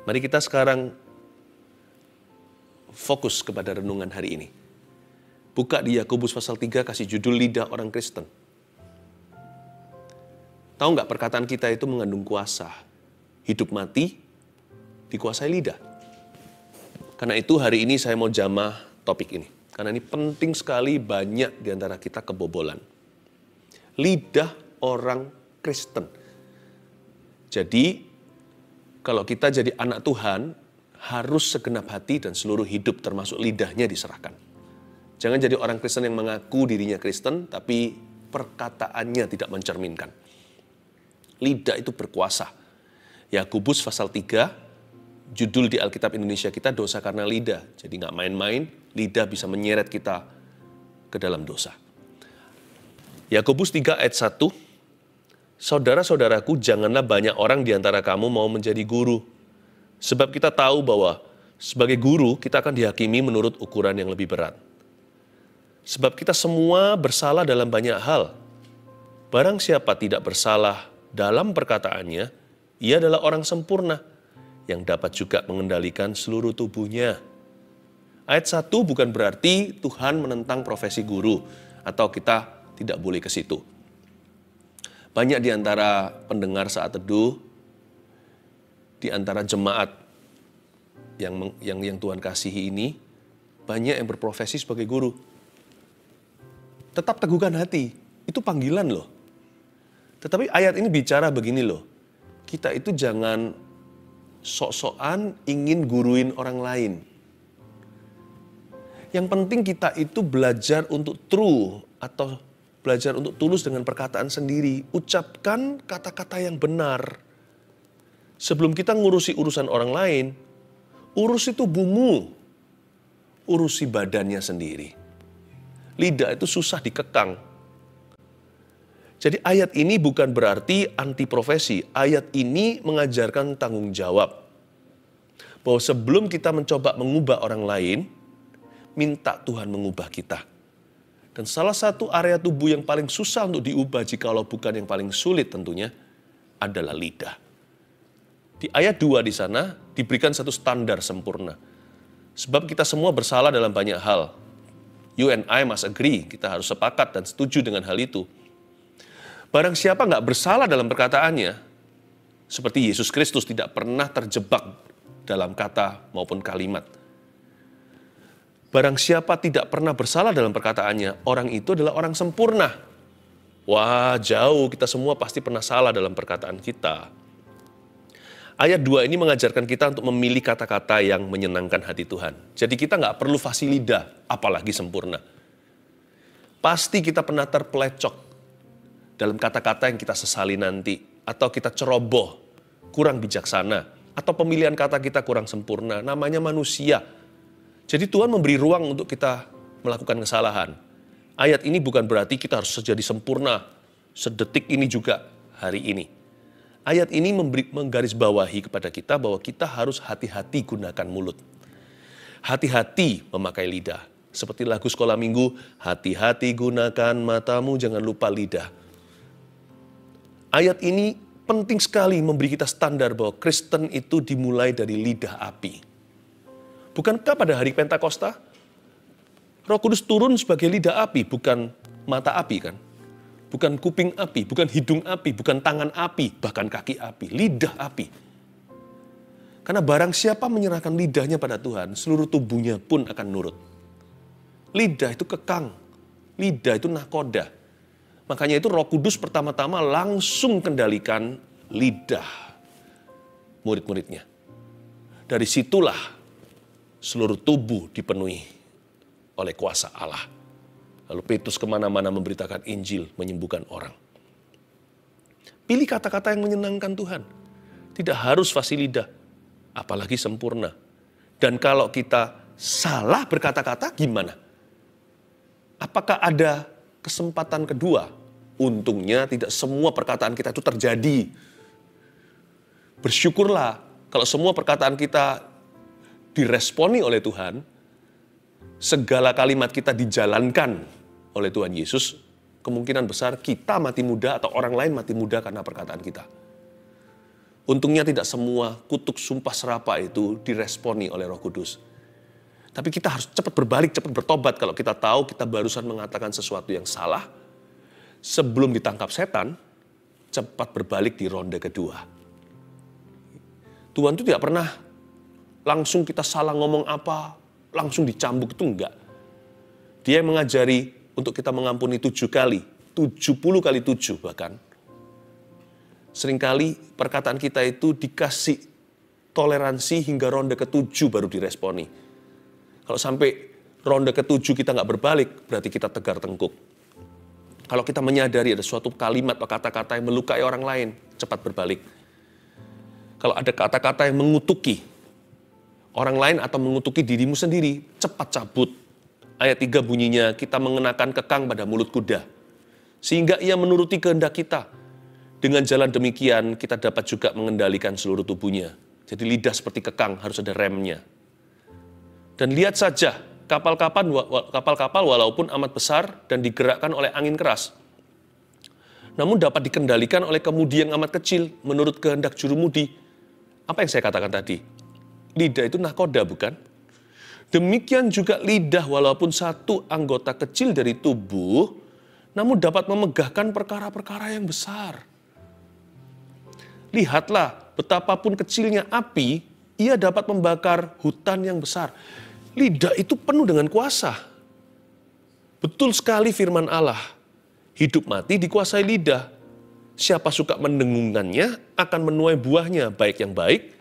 Mari kita sekarang fokus kepada renungan hari ini. Buka di Yakobus pasal 3, kasih judul lidah orang Kristen. Tahu nggak perkataan kita itu mengandung kuasa. Hidup mati dikuasai lidah. Karena itu hari ini saya mau jamah topik ini. Karena ini penting sekali, banyak di antara kita kebobolan. Lidah orang Kristen. Jadi kalau kita jadi anak Tuhan, harus segenap hati dan seluruh hidup termasuk lidahnya diserahkan. Jangan jadi orang Kristen yang mengaku dirinya Kristen, tapi perkataannya tidak mencerminkan. Lidah itu berkuasa. Yakobus pasal 3, judul di Alkitab Indonesia kita, dosa karena lidah. Jadi nggak main-main, lidah bisa menyeret kita ke dalam dosa. Yakobus 3 ayat 1, saudara-saudaraku, janganlah banyak orang di antara kamu mau menjadi guru. Sebab kita tahu bahwa sebagai guru kita akan dihakimi menurut ukuran yang lebih berat. Sebab kita semua bersalah dalam banyak hal. Barang siapa tidak bersalah dalam perkataannya, ia adalah orang sempurna yang dapat juga mengendalikan seluruh tubuhnya. Ayat 1 bukan berarti Tuhan menentang profesi guru atau kita tidak boleh ke situ. Banyak di antara pendengar saat teduh, di antara jemaat yang Tuhan kasihi ini, banyak yang berprofesi sebagai guru. Tetap teguhkan hati, itu panggilan loh. Tetapi ayat ini bicara begini loh, kita itu jangan sok-sokan ingin guruin orang lain. Yang penting kita itu belajar untuk true atau belajar untuk tulus dengan perkataan sendiri. Ucapkan kata-kata yang benar. Sebelum kita ngurusi urusan orang lain, urusi tubuhmu. Urusi badannya sendiri. Lidah itu susah dikekang. Jadi ayat ini bukan berarti anti profesi. Ayat ini mengajarkan tanggung jawab. Bahwa sebelum kita mencoba mengubah orang lain, minta Tuhan mengubah kita. Dan salah satu area tubuh yang paling susah untuk diubah, jikalau bukan yang paling sulit tentunya, adalah lidah. Di ayat 2 di sana diberikan satu standar sempurna. Sebab kita semua bersalah dalam banyak hal. You and I must agree, kita harus sepakat dan setuju dengan hal itu. Barang siapa nggak bersalah dalam perkataannya, seperti Yesus Kristus tidak pernah terjebak dalam kata maupun kalimat. Barang siapa tidak pernah bersalah dalam perkataannya, orang itu adalah orang sempurna. Wah, jauh, kita semua pasti pernah salah dalam perkataan kita. Ayat 2 ini mengajarkan kita untuk memilih kata-kata yang menyenangkan hati Tuhan. Jadi kita nggak perlu fasih lidah, apalagi sempurna. Pasti kita pernah terpelecok dalam kata-kata yang kita sesali nanti, atau kita ceroboh, kurang bijaksana, atau pemilihan kata kita kurang sempurna. Namanya manusia. Jadi Tuhan memberi ruang untuk kita melakukan kesalahan. Ayat ini bukan berarti kita harus jadi sempurna sedetik ini juga hari ini. Ayat ini menggarisbawahi kepada kita bahwa kita harus hati-hati gunakan mulut. Hati-hati memakai lidah. Seperti lagu sekolah minggu, hati-hati gunakan matamu, jangan lupa lidah. Ayat ini penting sekali memberi kita standar bahwa Kristen itu dimulai dari lidah api. Bukankah pada hari Pentakosta, Roh Kudus turun sebagai lidah api, bukan mata api kan? Bukan kuping api, bukan hidung api, bukan tangan api, bahkan kaki api, lidah api. Karena barang siapa menyerahkan lidahnya pada Tuhan, seluruh tubuhnya pun akan nurut. Lidah itu kekang, lidah itu nahkoda. Makanya itu Roh Kudus pertama-tama langsung kendalikan lidah murid-muridnya. Dari situlah seluruh tubuh dipenuhi oleh kuasa Allah. Lalu Petrus kemana-mana memberitakan Injil, menyembuhkan orang. Pilih kata-kata yang menyenangkan Tuhan. Tidak harus fasih lidah, apalagi sempurna. Dan kalau kita salah berkata-kata, gimana? Apakah ada kesempatan kedua? Untungnya tidak semua perkataan kita itu terjadi. Bersyukurlah kalau semua perkataan kita diresponi oleh Tuhan, segala kalimat kita dijalankan oleh Tuhan Yesus, kemungkinan besar kita mati muda atau orang lain mati muda karena perkataan kita. Untungnya tidak semua kutuk sumpah serapah itu diresponi oleh Roh Kudus. Tapi kita harus cepat berbalik, cepat bertobat kalau kita tahu kita barusan mengatakan sesuatu yang salah. Sebelum ditangkap setan, cepat berbalik di ronde kedua. Tuhan itu tidak pernah langsung kita salah ngomong apa, langsung dicambuk, itu enggak. Dia mengajari untuk kita mengampuni 7 kali, 70 kali 7 bahkan. Seringkali perkataan kita itu dikasih toleransi hingga ronde ke-7 baru diresponi. Kalau sampai ronde ke-7 kita nggak berbalik, berarti kita tegar tengkuk. Kalau kita menyadari ada suatu kalimat atau kata-kata yang melukai orang lain, cepat berbalik. Kalau ada kata-kata yang mengutuki orang lain atau mengutuki dirimu sendiri, cepat cabut. Ayat 3 bunyinya, kita mengenakan kekang pada mulut kuda, sehingga ia menuruti kehendak kita. Dengan jalan demikian, kita dapat juga mengendalikan seluruh tubuhnya. Jadi lidah seperti kekang, harus ada remnya. Dan lihat saja, kapal-kapal walaupun amat besar dan digerakkan oleh angin keras, namun dapat dikendalikan oleh kemudi yang amat kecil menurut kehendak jurumudi. Apa yang saya katakan tadi? Lidah itu nahkoda, bukan? Demikian juga lidah walaupun satu anggota kecil dari tubuh, namun dapat memegahkan perkara-perkara yang besar. Lihatlah, betapapun kecilnya api, ia dapat membakar hutan yang besar. Lidah itu penuh dengan kuasa. Betul sekali firman Allah. Hidup mati dikuasai lidah. Siapa suka mendengungkannya akan menuai buahnya, baik yang baik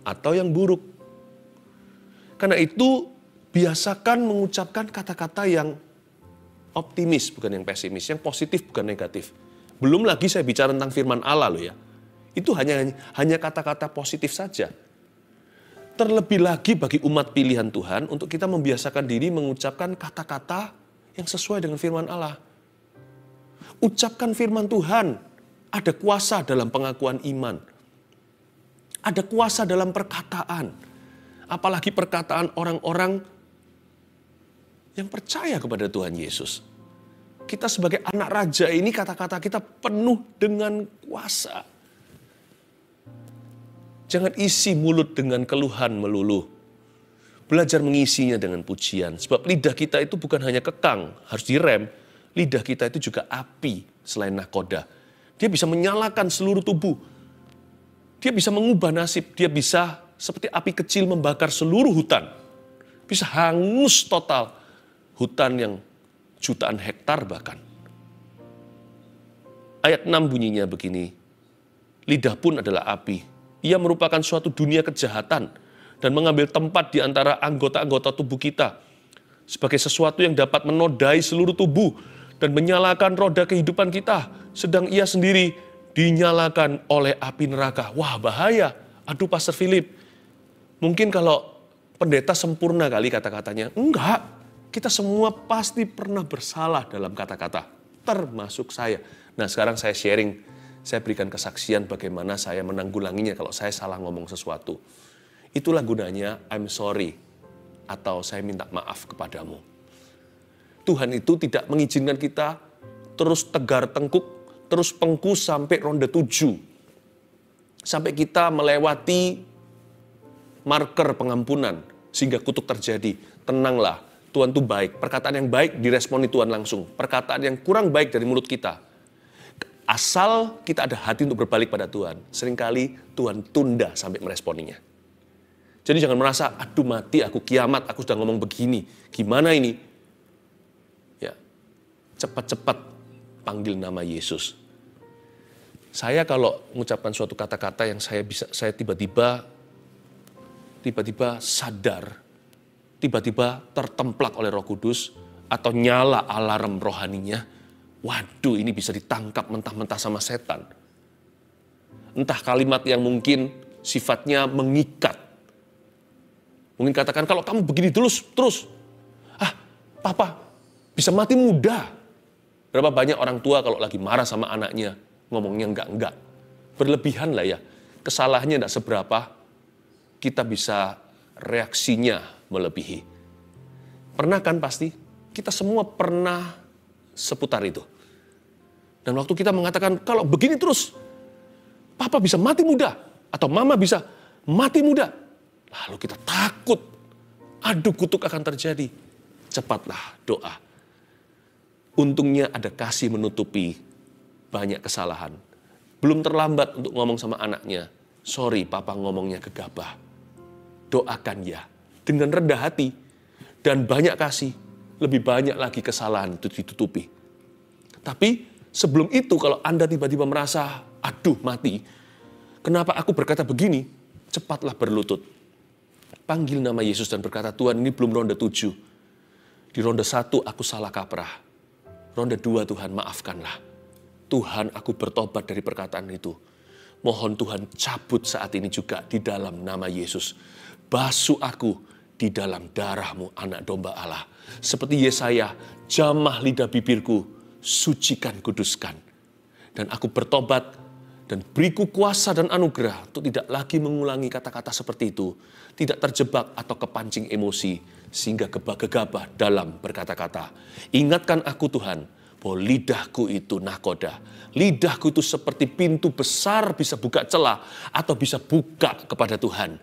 atau yang buruk. Karena itu, biasakan mengucapkan kata-kata yang optimis, bukan yang pesimis, yang positif, bukan negatif. Belum lagi saya bicara tentang firman Allah loh ya. Itu hanya kata-kata positif saja. Terlebih lagi bagi umat pilihan Tuhan untuk kita membiasakan diri mengucapkan kata-kata yang sesuai dengan firman Allah. Ucapkan firman Tuhan, ada kuasa dalam pengakuan iman. Ada kuasa dalam perkataan. Apalagi perkataan orang-orang yang percaya kepada Tuhan Yesus. Kita sebagai anak raja ini kata-kata kita penuh dengan kuasa. Jangan isi mulut dengan keluhan melulu. Belajar mengisinya dengan pujian. Sebab lidah kita itu bukan hanya kekang, harus direm. Lidah kita itu juga api selain nahkoda. Dia bisa menyalakan seluruh tubuh. Dia bisa mengubah nasib. Dia bisa seperti api kecil membakar seluruh hutan. Bisa hangus total hutan yang jutaan hektar bahkan. Ayat 6 bunyinya begini. Lidah pun adalah api. Ia merupakan suatu dunia kejahatan dan mengambil tempat di antara anggota-anggota tubuh kita sebagai sesuatu yang dapat menodai seluruh tubuh dan menyalakan roda kehidupan kita, sedang ia sendiri dinyalakan oleh api neraka. Wah, bahaya. Aduh, Pastor Philip, mungkin kalau pendeta sempurna kali kata-katanya. Enggak, kita semua pasti pernah bersalah dalam kata-kata, termasuk saya. Nah, sekarang saya sharing. Saya berikan kesaksian bagaimana saya menanggulanginya kalau saya salah ngomong sesuatu. Itulah gunanya I'm sorry atau saya minta maaf kepadamu. Tuhan itu tidak mengizinkan kita terus tegar tengkuk, terus pengku sampai ronde 7. Sampai kita melewati marker pengampunan sehingga kutuk terjadi. Tenanglah, Tuhan itu baik. Perkataan yang baik diresponi Tuhan langsung. Perkataan yang kurang baik dari mulut kita, asal kita ada hati untuk berbalik pada Tuhan, seringkali Tuhan tunda sampai meresponinya. Jadi jangan merasa, aduh mati, aku kiamat, aku sudah ngomong begini, gimana ini? Ya, cepat-cepat panggil nama Yesus. Saya kalau mengucapkan suatu kata-kata yang saya tiba-tiba sadar, tiba-tiba tertemplak oleh Roh Kudus, atau nyala alarm rohaninya, waduh, ini bisa ditangkap mentah-mentah sama setan. Entah kalimat yang mungkin sifatnya mengikat. Mungkin katakan, kalau kamu begini terus, papa bisa mati muda. Berapa banyak orang tua kalau lagi marah sama anaknya, ngomongnya enggak. Berlebihan lah ya. Kesalahannya enggak seberapa, kita bisa reaksinya melebihi. Pernah kan pasti? Kita semua pernah seputar itu. Dan waktu kita mengatakan, kalau begini terus, papa bisa mati muda. Atau mama bisa mati muda. Lalu kita takut. Aduh, kutuk akan terjadi. Cepatlah doa. Untungnya ada kasih menutupi banyak kesalahan. Belum terlambat untuk ngomong sama anaknya. Sorry, papa ngomongnya gegabah. Doakan ya. Dengan rendah hati dan banyak kasih. Lebih banyak lagi kesalahan itu ditutupi. Tapi sebelum itu kalau Anda tiba-tiba merasa, aduh mati. Kenapa aku berkata begini? Cepatlah berlutut. Panggil nama Yesus dan berkata, Tuhan ini belum ronde 7. Di ronde 1 aku salah kaprah. Ronde 2 Tuhan maafkanlah. Tuhan aku bertobat dari perkataan itu. Mohon Tuhan cabut saat ini juga di dalam nama Yesus. Basuh aku di dalam darah-Mu anak domba Allah. Seperti Yesaya, jamah lidah bibirku, sucikan kuduskan. Dan aku bertobat dan beriku kuasa dan anugerah untuk tidak lagi mengulangi kata-kata seperti itu. Tidak terjebak atau kepancing emosi sehingga gegabah dalam berkata-kata. Ingatkan aku Tuhan, bahwa lidahku itu nakoda. Lidahku itu seperti pintu besar bisa buka celah atau bisa buka kepada Tuhan.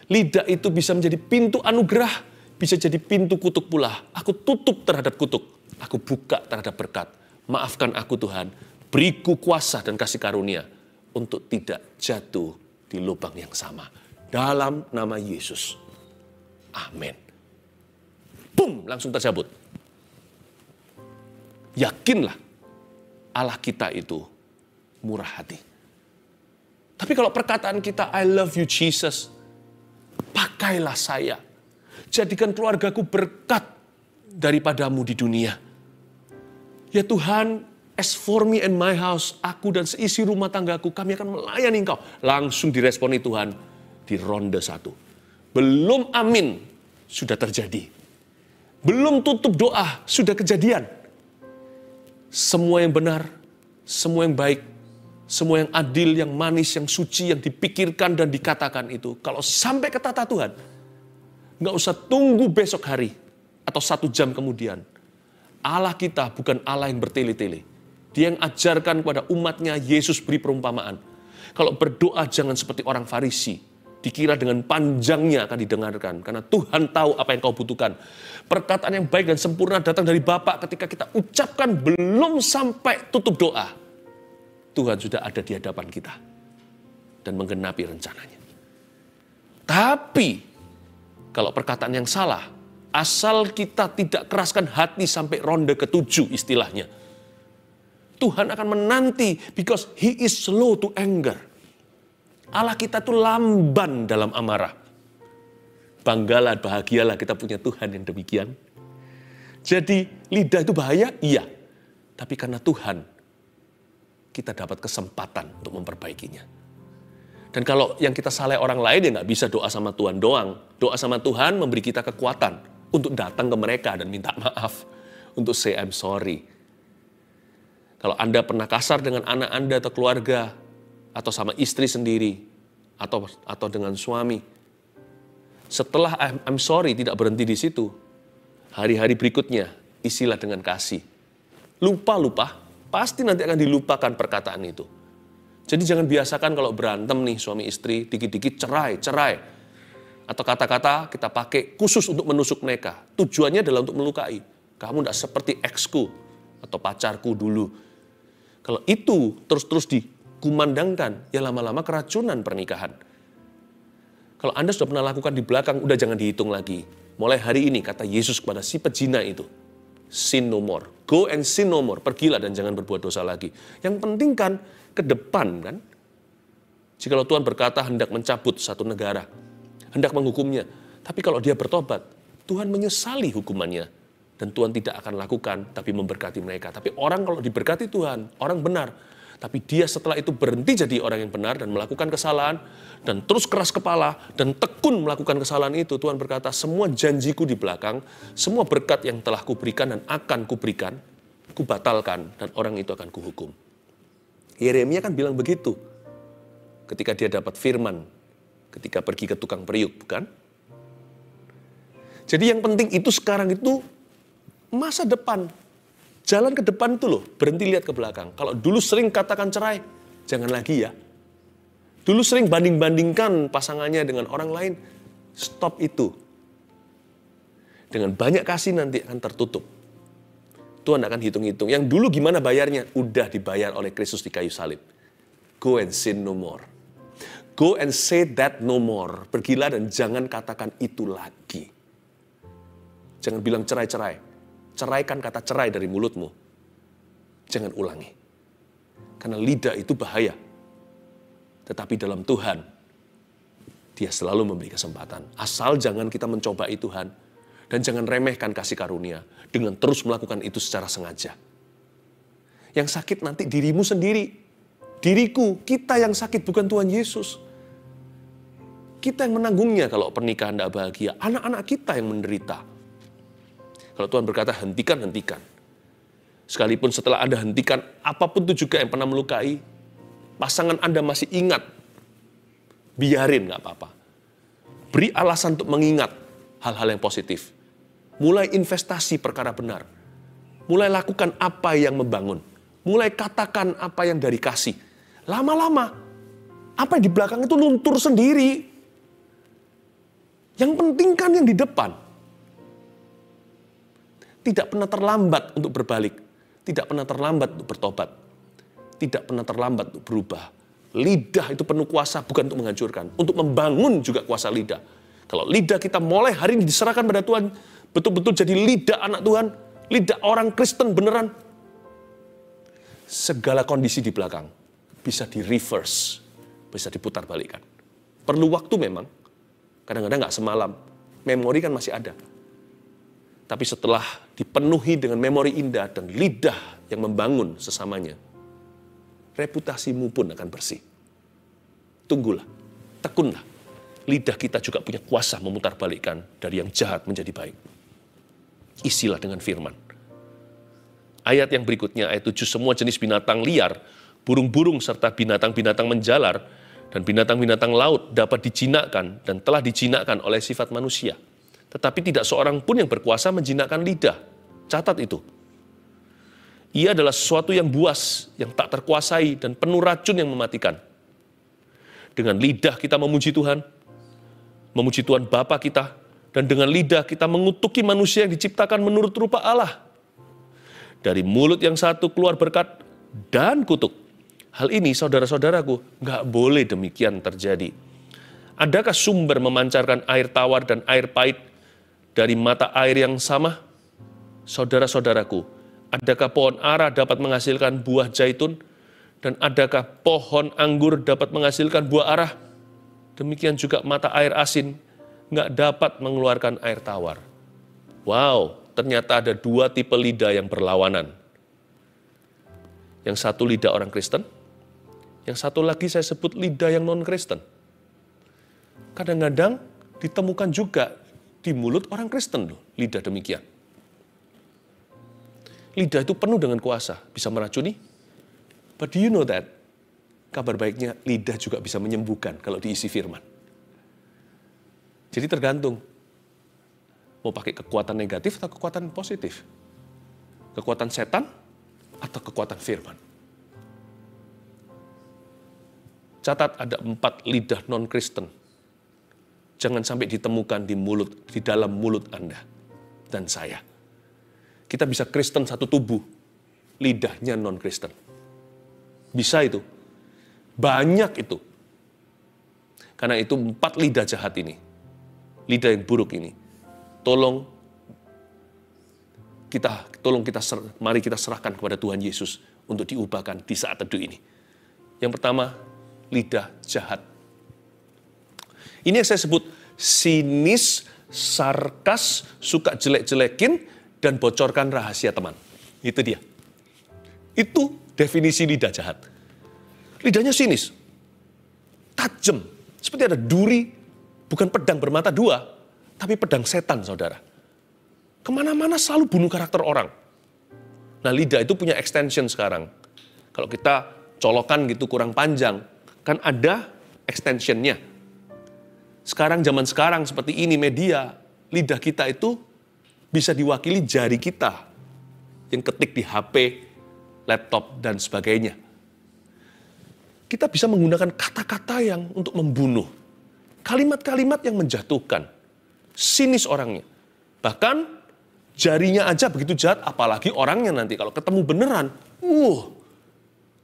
Lidah itu bisa menjadi pintu anugerah, bisa jadi pintu kutuk pula. Aku tutup terhadap kutuk, aku buka terhadap berkat. Maafkan aku Tuhan, beriku kuasa dan kasih karunia untuk tidak jatuh di lubang yang sama. Dalam nama Yesus. Amin. Boom, langsung tercabut. Yakinlah Allah kita itu murah hati. Tapi kalau perkataan kita, I love you Jesus, pakailah saya. Jadikan keluargaku berkat daripadamu di dunia. Ya Tuhan, as for me and my house, aku dan seisi rumah tanggaku, kami akan melayani Engkau. Langsung diresponi Tuhan di ronde 1. Belum amin, sudah terjadi. Belum tutup doa, sudah kejadian. Semua yang benar, semua yang baik, semua yang adil, yang manis, yang suci, yang dipikirkan dan dikatakan itu. Kalau sampai ke tata Tuhan, nggak usah tunggu besok hari atau 1 jam kemudian. Allah kita bukan Allah yang bertele-tele. Dia yang ajarkan kepada umatnya, Yesus beri perumpamaan. Kalau berdoa jangan seperti orang Farisi. Dikira dengan panjangnya akan didengarkan. Karena Tuhan tahu apa yang kau butuhkan. Perkataan yang baik dan sempurna datang dari Bapa ketika kita ucapkan belum sampai tutup doa. Tuhan sudah ada di hadapan kita. Dan menggenapi rencananya. Tapi, kalau perkataan yang salah, asal kita tidak keraskan hati sampai ronde ke-7 istilahnya. Tuhan akan menanti because He is slow to anger. Allah kita tuh lamban dalam amarah. Banggalah, bahagialah kita punya Tuhan yang demikian. Jadi lidah itu bahaya? Iya. Tapi karena Tuhan, kita dapat kesempatan untuk memperbaikinya. Dan kalau yang kita salah orang lain ya nggak bisa doa sama Tuhan doang. Doa sama Tuhan memberi kita kekuatan untuk datang ke mereka dan minta maaf. Untuk say I'm sorry. Kalau Anda pernah kasar dengan anak Anda atau keluarga, atau sama istri sendiri, atau dengan suami. Setelah I'm sorry tidak berhenti di situ. Hari-hari berikutnya, isilah dengan kasih. Lupa, pasti nanti akan dilupakan perkataan itu. Jadi jangan biasakan kalau berantem nih suami istri, dikit-dikit cerai. Atau kata-kata kita pakai khusus untuk menusuk mereka. Tujuannya adalah untuk melukai. Kamu tidak seperti eksku atau pacarku dulu. Kalau itu terus-terus dikumandangkan, ya lama-lama keracunan pernikahan. Kalau Anda sudah pernah lakukan di belakang, udah jangan dihitung lagi. Mulai hari ini, kata Yesus kepada si pezina itu, sin no more. Go and sin no more. Pergilah dan jangan berbuat dosa lagi. Yang penting kan, ke depan kan. Jikalau Tuhan berkata hendak mencabut satu negara, hendak menghukumnya. Tapi kalau dia bertobat, Tuhan menyesali hukumannya. Dan Tuhan tidak akan lakukan, tapi memberkati mereka. Tapi orang kalau diberkati Tuhan, orang benar. Tapi dia setelah itu berhenti jadi orang yang benar dan melakukan kesalahan. Dan terus keras kepala dan tekun melakukan kesalahan itu. Tuhan berkata, semua janjiku di belakang, semua berkat yang telah kuberikan dan akan kuberikan, kubatalkan dan orang itu akan kuhukum. Yeremia kan bilang begitu. Ketika dia dapat firman, ketika pergi ke tukang periuk, bukan? Jadi yang penting itu sekarang itu masa depan. Jalan ke depan itu loh, berhenti lihat ke belakang. Kalau dulu sering katakan cerai, jangan lagi ya. Dulu sering banding-bandingkan pasangannya dengan orang lain. Stop itu. Dengan banyak kasih nanti akan tertutup. Tuhan akan hitung-hitung. Yang dulu gimana bayarnya? Udah dibayar oleh Kristus di kayu salib. Go and sin no more. Go and say that no more. Pergilah dan jangan katakan itu lagi. Jangan bilang cerai-cerai. Ceraikan kata cerai dari mulutmu. Jangan ulangi. Karena lidah itu bahaya. Tetapi dalam Tuhan, Dia selalu memberi kesempatan. Asal jangan kita mencobai Tuhan. Dan jangan remehkan kasih karunia dengan terus melakukan itu secara sengaja. Yang sakit nanti dirimu sendiri. Diriku, kita yang sakit bukan Tuhan Yesus. Kita yang menanggungnya kalau pernikahan tidak bahagia. Anak-anak kita yang menderita. Kalau Tuhan berkata hentikan, hentikan. Sekalipun setelah Anda hentikan, apapun itu juga yang pernah melukai, pasangan Anda masih ingat, biarin gak apa-apa. Beri alasan untuk mengingat hal-hal yang positif. Mulai investasi perkara benar. Mulai lakukan apa yang membangun. Mulai katakan apa yang dari kasih. Lama-lama, apa yang di belakang itu luntur sendiri. Yang penting kan yang di depan. Tidak pernah terlambat untuk berbalik. Tidak pernah terlambat untuk bertobat. Tidak pernah terlambat untuk berubah. Lidah itu penuh kuasa bukan untuk menghancurkan. Untuk membangun juga kuasa lidah. Kalau lidah kita mulai hari ini diserahkan pada Tuhan, betul-betul jadi lidah anak Tuhan, lidah orang Kristen beneran. Segala kondisi di belakang bisa di-reverse, bisa diputar balikan. Perlu waktu memang, kadang-kadang nggak semalam. Memori kan masih ada. Tapi setelah dipenuhi dengan memori indah dan lidah yang membangun sesamanya, reputasimu pun akan bersih. Tunggulah, tekunlah. Lidah kita juga punya kuasa memutarbalikkan dari yang jahat menjadi baik. Isilah dengan firman. Ayat yang berikutnya, ayat 7, semua jenis binatang liar, burung-burung serta binatang-binatang menjalar, dan binatang-binatang laut dapat dijinakkan dan telah dijinakkan oleh sifat manusia. Tetapi tidak seorang pun yang berkuasa menjinakkan lidah. Catat itu. Ia adalah sesuatu yang buas, yang tak terkuasai, dan penuh racun yang mematikan. Dengan lidah kita memuji Tuhan Bapa kita, dan dengan lidah kita mengutuki manusia yang diciptakan menurut rupa Allah. Dari mulut yang satu keluar berkat dan kutuk. Hal ini, saudara-saudaraku, nggak boleh demikian terjadi. Adakah sumber memancarkan air tawar dan air pahit dari mata air yang sama? Saudara-saudaraku, adakah pohon ara dapat menghasilkan buah zaitun? Dan adakah pohon anggur dapat menghasilkan buah arah? Demikian juga mata air asin nggak dapat mengeluarkan air tawar. Wow, ternyata ada dua tipe lidah yang berlawanan. Yang satu lidah orang Kristen, yang satu lagi saya sebut lidah yang non-Kristen. Kadang-kadang ditemukan juga di mulut orang Kristen loh, lidah demikian. Lidah itu penuh dengan kuasa, bisa meracuni. But do you know that? Kabar baiknya, lidah juga bisa menyembuhkan kalau diisi firman. Jadi tergantung. Mau pakai kekuatan negatif atau kekuatan positif? Kekuatan setan atau kekuatan firman? Catat ada 4 lidah non-Kristen. Jangan sampai ditemukan di dalam mulut Anda dan saya. Kita bisa Kristen satu tubuh, lidahnya non-Kristen. Bisa itu. Banyak itu. Karena itu 4 lidah jahat ini. Lidah yang buruk ini. Mari kita serahkan kepada Tuhan Yesus untuk diubahkan di saat teduh ini. Yang pertama, lidah jahat. Ini yang saya sebut sinis, sarkas, suka jelek-jelekin, dan bocorkan rahasia teman. Itu dia. Itu definisi lidah jahat. Lidahnya sinis, tajam, seperti ada duri, bukan pedang bermata dua, tapi pedang setan, saudara. Kemana-mana selalu bunuh karakter orang. Nah, lidah itu punya extension sekarang. Kalau kita colokan gitu kurang panjang, kan ada extensionnya. Zaman sekarang seperti ini media, lidah kita itu bisa diwakili jari kita yang ketik di HP, laptop, dan sebagainya. Kita bisa menggunakan kata-kata yang untuk membunuh. Kalimat-kalimat yang menjatuhkan. Sinis orangnya. Bahkan jarinya aja begitu jahat, apalagi orangnya nanti. Kalau ketemu beneran,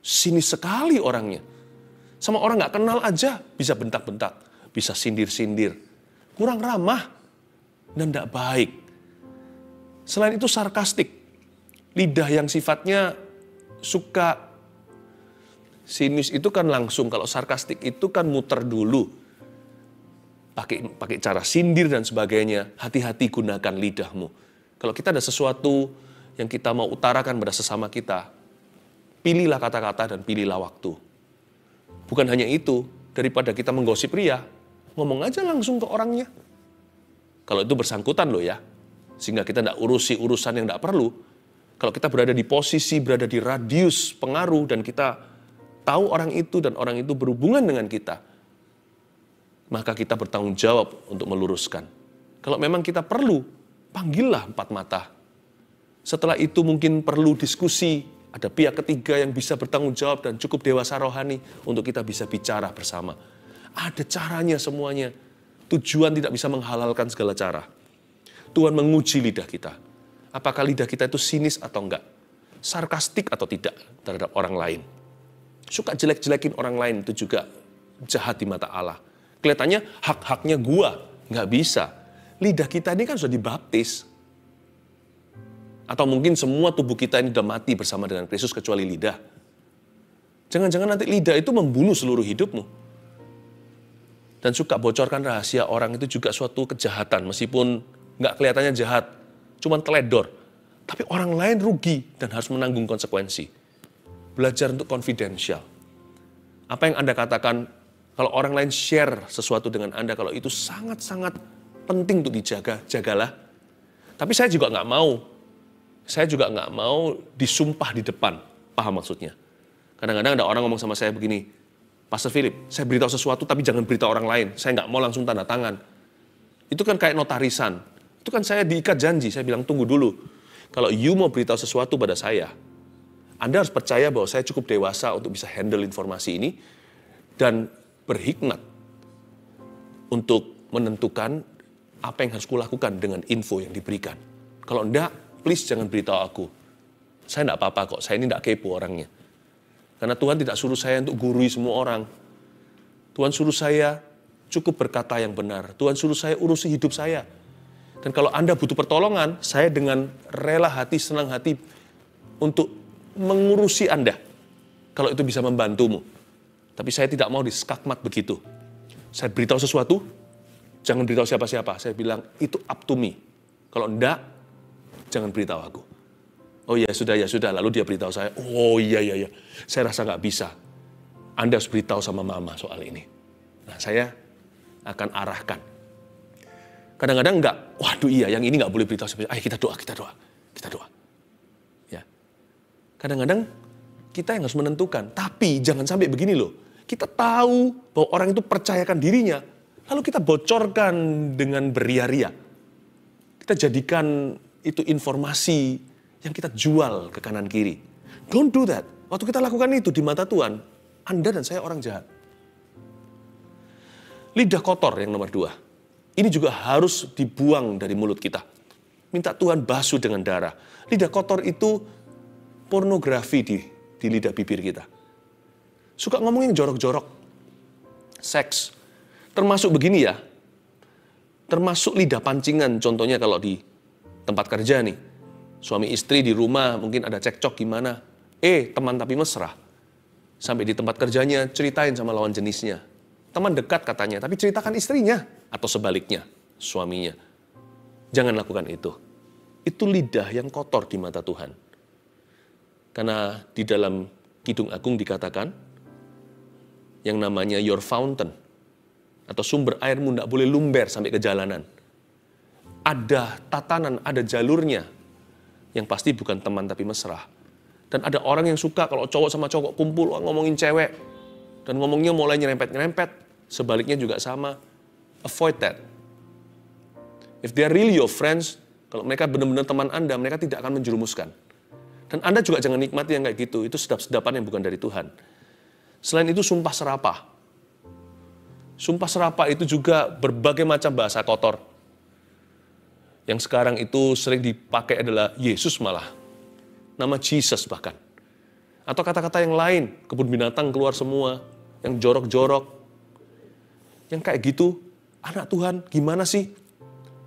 sinis sekali orangnya. Sama orang gak kenal aja bisa bentak-bentak. Bisa sindir-sindir. Kurang ramah dan gak baik. Selain itu sarkastik. Lidah yang sifatnya suka sinis itu kan langsung, kalau sarkastik itu kan muter dulu. Pakai cara sindir dan sebagainya. Hati-hati gunakan lidahmu. Kalau kita ada sesuatu yang kita mau utarakan pada sesama kita, pilihlah kata-kata dan pilihlah waktu. Bukan hanya itu, daripada kita menggosip ria, ngomong aja langsung ke orangnya. Kalau itu bersangkutan loh ya, sehingga kita tidak urusi urusan yang tidak perlu. Kalau kita berada di posisi, berada di radius pengaruh, dan kita tahu orang itu dan orang itu berhubungan dengan kita, maka kita bertanggung jawab untuk meluruskan. Kalau memang kita perlu, panggillah 4 mata. Setelah itu mungkin perlu diskusi, ada pihak ketiga yang bisa bertanggung jawab dan cukup dewasa rohani untuk kita bisa bicara bersama. Ada caranya semuanya. Tujuan tidak bisa menghalalkan segala cara. Tuhan menguji lidah kita. Apakah lidah kita itu sinis atau enggak? Sarkastik atau tidak terhadap orang lain? Suka jelek-jelekin orang lain itu juga jahat di mata Allah. Kelihatannya hak-haknya gua, nggak bisa. Lidah kita ini kan sudah dibaptis. Atau mungkin semua tubuh kita ini sudah mati bersama dengan Kristus kecuali lidah. Jangan-jangan nanti lidah itu membunuh seluruh hidupmu. Dan suka bocorkan rahasia orang itu juga suatu kejahatan. Meskipun nggak kelihatannya jahat, cuman teledor. Tapi orang lain rugi dan harus menanggung konsekuensi. Belajar untuk confidential. Apa yang Anda katakan, kalau orang lain share sesuatu dengan Anda, kalau itu sangat-sangat penting untuk dijaga, jagalah. Tapi saya juga nggak mau. Saya juga nggak mau disumpah di depan. Paham maksudnya? Kadang-kadang ada orang ngomong sama saya begini, Pastor Philip, saya beritahu sesuatu tapi jangan beritahu orang lain. Saya nggak mau langsung tanda tangan. Itu kan kayak notarisan. Itu kan saya diikat janji. Saya bilang, tunggu dulu. Kalau you mau beritahu sesuatu pada saya, Anda harus percaya bahwa saya cukup dewasa untuk bisa handle informasi ini dan berhikmat untuk menentukan apa yang harus kulakukan dengan info yang diberikan. Kalau enggak, please jangan beritahu aku. Saya enggak apa-apa kok, saya ini enggak kepo orangnya. Karena Tuhan tidak suruh saya untuk gurui semua orang. Tuhan suruh saya cukup berkata yang benar. Tuhan suruh saya urusi hidup saya. Dan kalau Anda butuh pertolongan, saya dengan rela hati, senang hati untuk mengurusi Anda, kalau itu bisa membantumu. Tapi saya tidak mau diskakmat begitu. Saya beritahu sesuatu, jangan beritahu siapa-siapa. Saya bilang, itu up to me. Kalau enggak, jangan beritahu aku. Oh ya sudah, lalu dia beritahu saya, oh iya, saya rasa nggak bisa. Anda harus beritahu sama mama soal ini. Nah, saya akan arahkan. Kadang-kadang enggak, waduh iya, yang ini nggak boleh beritahu siapa. Ayo kita doa. Kadang-kadang kita yang harus menentukan. Tapi jangan sampai begini loh. Kita tahu bahwa orang itu percayakan dirinya. Lalu kita bocorkan dengan beria-ria. Kita jadikan itu informasi yang kita jual ke kanan kiri. Don't do that. Waktu kita lakukan itu di mata Tuhan, Anda dan saya orang jahat. Lidah kotor yang nomor 2. Ini juga harus dibuang dari mulut kita. Minta Tuhan basuh dengan darah. Lidah kotor itu pornografi di lidah bibir kita. Suka ngomongin jorok-jorok. Seks. Termasuk begini ya. Termasuk lidah pancingan. Contohnya kalau di tempat kerja nih. Suami istri di rumah mungkin ada cekcok gimana. Teman tapi mesra. Sampai di tempat kerjanya ceritain sama lawan jenisnya. Teman dekat katanya, tapi ceritakan istrinya. Atau sebaliknya, suaminya. Jangan lakukan itu. Itu lidah yang kotor di mata Tuhan. Karena di dalam Kidung Agung dikatakan, yang namanya your fountain, atau sumber airmu tidak boleh lumber sampai ke jalanan. Ada tatanan, ada jalurnya, yang pasti bukan teman tapi mesra. Dan ada orang yang suka kalau cowok sama cowok kumpul, ngomongin cewek, dan ngomongnya mulai nyerempet-nyerempet, sebaliknya juga sama. Avoid that. If they are really your friends, kalau mereka benar-benar teman Anda, mereka tidak akan menjerumuskan. Dan Anda juga jangan nikmati yang kayak gitu, itu sedap-sedapan yang bukan dari Tuhan. Selain itu sumpah serapah. Sumpah serapah itu juga berbagai macam bahasa kotor. Yang sekarang itu sering dipakai adalah Yesus malah. Nama Jesus bahkan. Atau kata-kata yang lain, kebun binatang keluar semua, yang jorok-jorok. Yang kayak gitu, anak Tuhan gimana sih?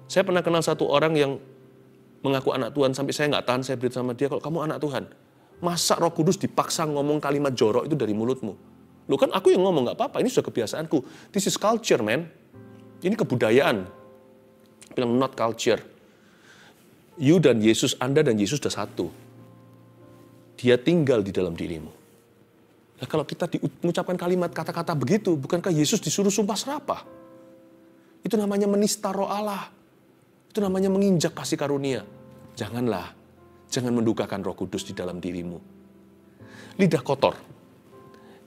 Saya pernah kenal satu orang yang mengaku anak Tuhan, sampai saya nggak tahan, saya beritahu sama dia, kalau kamu anak Tuhan, masa Roh Kudus dipaksa ngomong kalimat jorok itu dari mulutmu? Loh kan aku yang ngomong, nggak apa-apa, ini sudah kebiasaanku. This is culture, man. Ini kebudayaan. Bilang not culture. You dan Yesus, Anda dan Yesus sudah satu. Dia tinggal di dalam dirimu. Nah, kalau kita mengucapkan kalimat kata-kata begitu, bukankah Yesus disuruh sumpah serapah? Itu namanya menista Roh Allah. Itu namanya menginjak kasih karunia. Janganlah, jangan mendukakan Roh Kudus di dalam dirimu. Lidah kotor.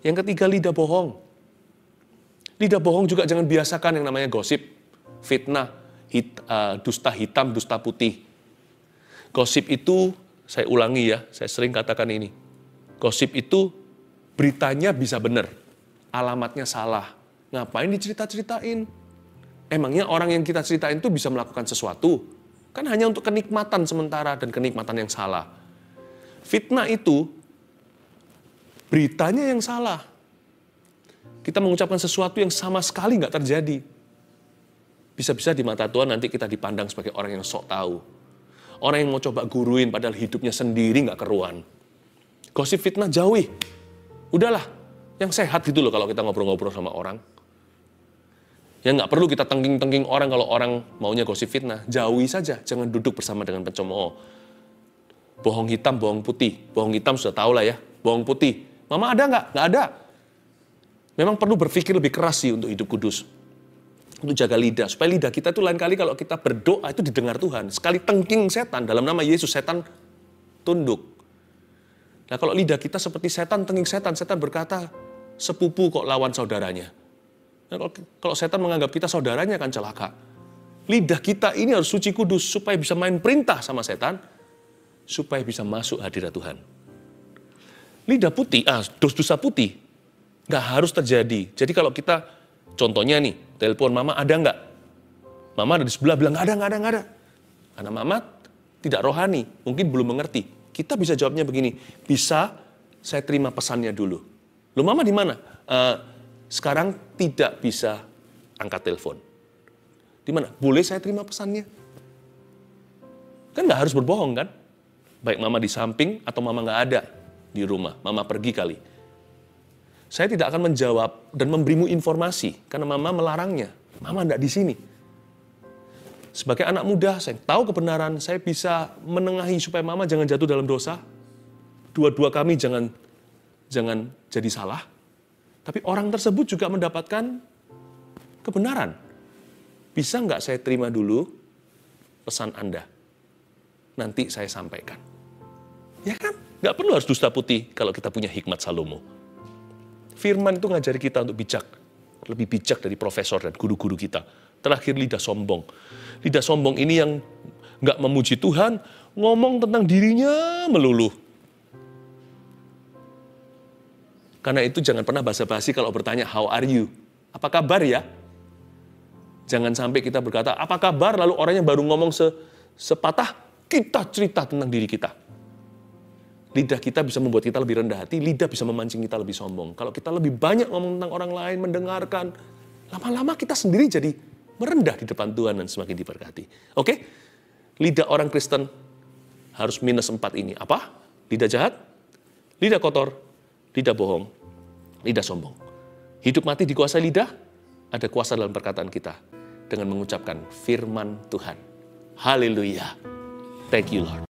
Yang ketiga, lidah bohong. Lidah bohong juga jangan biasakan yang namanya gosip, fitnah, dusta hitam, dusta putih. Gosip itu, saya ulangi ya, saya sering katakan ini. Gosip itu beritanya bisa benar, alamatnya salah. Ngapain dicerita-ceritain? Emangnya orang yang kita ceritain itu bisa melakukan sesuatu? Kan hanya untuk kenikmatan sementara dan kenikmatan yang salah. Fitnah itu beritanya yang salah. Kita mengucapkan sesuatu yang sama sekali nggak terjadi. Bisa-bisa di mata Tuhan nanti kita dipandang sebagai orang yang sok tahu. Orang yang mau coba guruin padahal hidupnya sendiri nggak keruan. Gosip fitnah jauhi. Udahlah, yang sehat gitu loh kalau kita ngobrol-ngobrol sama orang. Yang nggak perlu kita tengking-tengking orang kalau orang maunya gosip fitnah. Jauhi saja, jangan duduk bersama dengan pencemooh. Bohong hitam, bohong putih. Bohong hitam sudah tahu lah ya, bohong putih. Mama ada nggak? Nggak ada. Memang perlu berpikir lebih keras sih untuk hidup kudus. Untuk jaga lidah, supaya lidah kita itu lain kali kalau kita berdoa itu didengar Tuhan. Sekali tengking setan, dalam nama Yesus, setan tunduk. Nah kalau lidah kita seperti setan, tengking setan, setan berkata, sepupu kok lawan saudaranya. Nah, kalau setan menganggap kita saudaranya akan celaka. Lidah kita ini harus suci kudus, supaya bisa main perintah sama setan, supaya bisa masuk hadirat Tuhan. Lidah putih, dosa putih, nggak harus terjadi. Jadi kalau kita, contohnya nih, telepon mama ada nggak? Mama ada di sebelah bilang nggak ada. Karena mama tidak rohani, mungkin belum mengerti. Kita bisa jawabnya begini, bisa saya terima pesannya dulu. Loh mama di mana? Sekarang tidak bisa angkat telepon. Di mana? Boleh saya terima pesannya? Kan nggak harus berbohong kan? Baik mama di samping atau mama nggak ada di rumah, mama pergi kali. Saya tidak akan menjawab dan memberimu informasi karena mama melarangnya. Mama tidak di sini. Sebagai anak muda, saya tahu kebenaran, saya bisa menengahi supaya mama jangan jatuh dalam dosa. Dua-dua kami jangan jadi salah. Tapi orang tersebut juga mendapatkan kebenaran. Bisa nggak saya terima dulu pesan Anda? Nanti saya sampaikan. Ya kan? Nggak perlu harus dusta putih kalau kita punya hikmat Salomo. Firman itu ngajari kita untuk bijak. Lebih bijak dari profesor dan guru-guru kita. Terakhir, lidah sombong. Lidah sombong ini yang nggak memuji Tuhan, ngomong tentang dirinya melulu. Karena itu jangan pernah basa-basi kalau bertanya, how are you? Apa kabar ya? Jangan sampai kita berkata, apa kabar? Lalu orangnya baru ngomong sepatah, kita cerita tentang diri kita. Lidah kita bisa membuat kita lebih rendah hati, lidah bisa memancing kita lebih sombong. Kalau kita lebih banyak ngomong tentang orang lain, mendengarkan, lama-lama kita sendiri jadi merendah di depan Tuhan dan semakin diberkati. Oke? Lidah orang Kristen harus minus 4 ini. Apa? Lidah jahat, lidah kotor, lidah bohong, lidah sombong. Hidup mati dikuasai lidah, ada kuasa dalam perkataan kita dengan mengucapkan firman Tuhan. Haleluya. Thank you Lord.